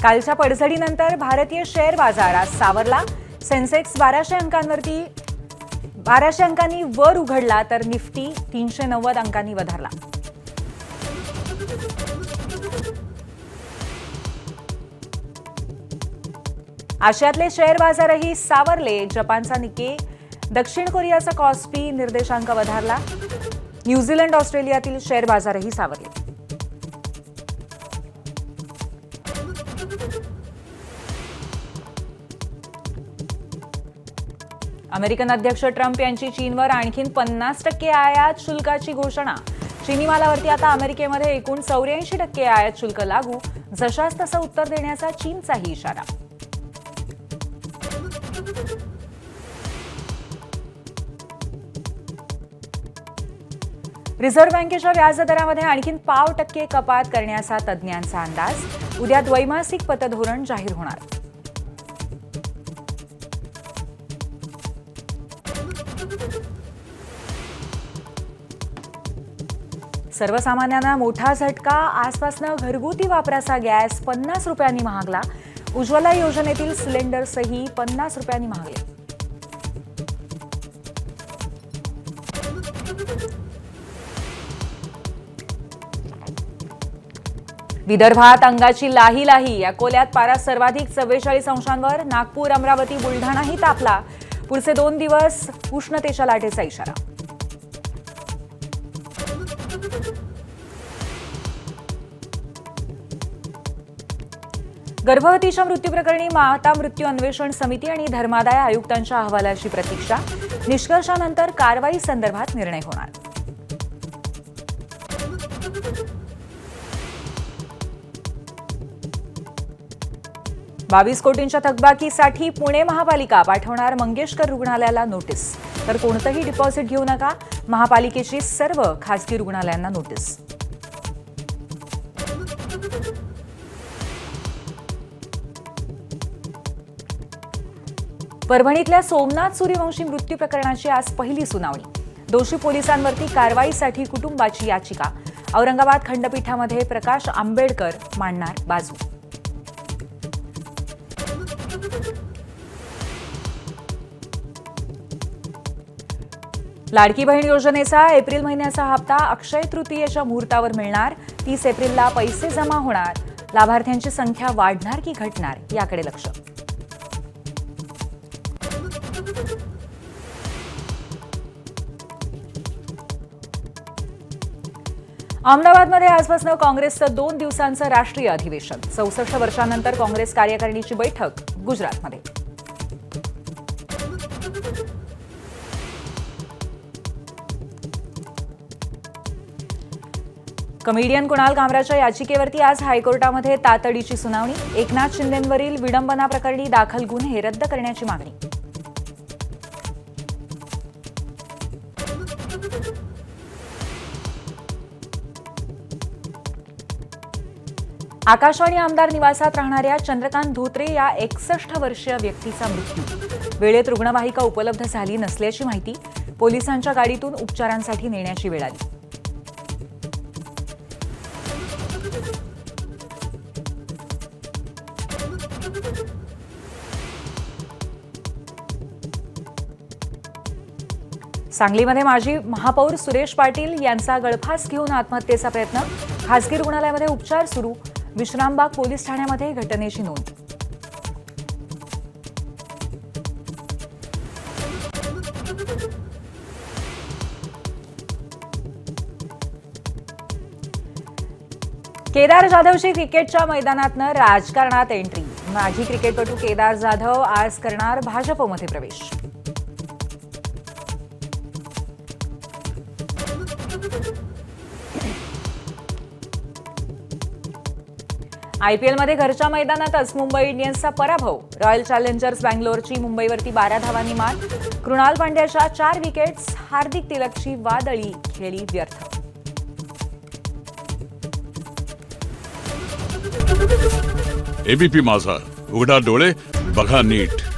कालच्या पडझडीनंतर भारतीय शेअर बाजार आज सावरला। सेन्सेक्स 1200 अंकांनी वर उघडला तर निफ्टी 390 अंकांनी वधारला। आशियातले शेअर बाजारही सावरले। जपानचा निक्के, दक्षिण कोरियाचा कॉस्पी निर्देशांक वधारला। न्यूझीलंड, ऑस्ट्रेलियातील शेअर बाजारही सावरले। अमेरिकन अध्यक्ष ट्रम्प यांची चीनवर आणखी 50% आयात शुल्काची घोषणा। चीनी मालावरती आता अमेरिकेमध्ये एकूण 84% आयात शुल्क लागू। जशास तसं उत्तर देण्याचा चीनचाही इशारा। रिझर्व्ह बँकेच्या व्याजदरामध्ये आणखी 0.5% कपात करण्याचा तज्ज्ञांचा अंदाज। उद्या द्वैमासिक पतधोरण जाहीर होणार। सर्वसामान्यांना मोठा झटका। आजपासून घरगुती वापराचा गॅस 50 रुपयांनी महागला। उज्ज्वला योजनेतील सिलेंडर्सही 50 रुपयांनी महागले। विदर्भात अंगाची लाही लाही। अकोल्यात पारा सर्वाधिक 44 अंशांवर। नागपूर, अमरावती, बुलढाणाही तापला। पुढचे 2 दिवस उष्णतेच्या लाटेचा इशारा। गर्भवतीच्या मृत्यूप्रकरणी माता मृत्यू अन्वेषण समिती आणि धर्मादाय आयुक्तांच्या अहवालाची प्रतीक्षा। निष्कर्षानंतर कारवाई संदर्भात निर्णय होणार। ₹22 कोटींच्या थकबाकीसाठी पुणे महापालिका पाठवणार मंगेशकर रुग्णालयाला नोटीस। तर कोणतंही डिपॉझिट घेऊ नका, महापालिकेची सर्व खासगी रुग्णालयांना नोटीस। परभणीतल्या सोमनाथ सूर्यवंशी मृत्यू प्रकरणाची आज पहिली सुनावणी। दोषी पोलिसांवरती कारवाईसाठी कुटुंबाची याचिका। औरंगाबाद खंडपीठामध्ये प्रकाश आंबेडकर मांडणार बाजू। लाडकी बहीण योजनेचा एप्रिल महिन्याचा हप्ता अक्षय तृतीयेच्या मुहूर्तावर मिळणार। 30 एप्रिलला पैसे जमा होणार। लाभार्थ्यांची संख्या वाढणार की घटणार याकडे लक्ष। अहमदाबादमध्ये आजपासून काँग्रेसचं 2 दिवसांचं राष्ट्रीय अधिवेशन। 64 वर्षांनंतर काँग्रेस कार्यकारिणीची बैठक गुजरातमध्ये। कमेडियन कुणाल कामराच्या याचिकेवरती आज हायकोर्टामध्ये तातडीची सुनावणी। एकनाथ शिंदेंवरील विडंबना प्रकरणी दाखल गुन्हे रद्द करण्याची मागणी। आकाशवाणी आमदार निवासात राहणाऱ्या चंद्रकांत धोत्रे या 61 वर्षीय व्यक्तीचा मृत्यू। वेळेत रुग्णवाहिका उपलब्ध झाली नसल्याची माहिती। पोलिसांच्या गाडीतून उपचारांसाठी नेण्याची वेळ आली। सांगलीमध्ये माजी महापौर सुरेश पाटील यांचा गळफास घेऊन आत्महत्येचा प्रयत्न। खासगी रुग्णालयामध्ये उपचार सुरू। विश्रामबाग पोलीस ठाण्यामध्ये घटनेची नोंद। केदार जाधवची क्रिकेटच्या मैदानातनं राजकारणात एंट्री। माजी क्रिकेटपटू केदार जाधव आज करणार भाजपमध्ये प्रवेश। आयपीएलमध्ये घरच्या मैदानातच मुंबई इंडियन्सचा पराभव। रॉयल चॅलेंजर्स बँगलोरची मुंबईवरती 12 धावांनी मात। कृणाल पांड्याच्या 4 विकेट्स। हार्दिक तिलकची वादळी खेळी व्यर्थ। एबीपी माझा, उघडा डोळे बघा नीट।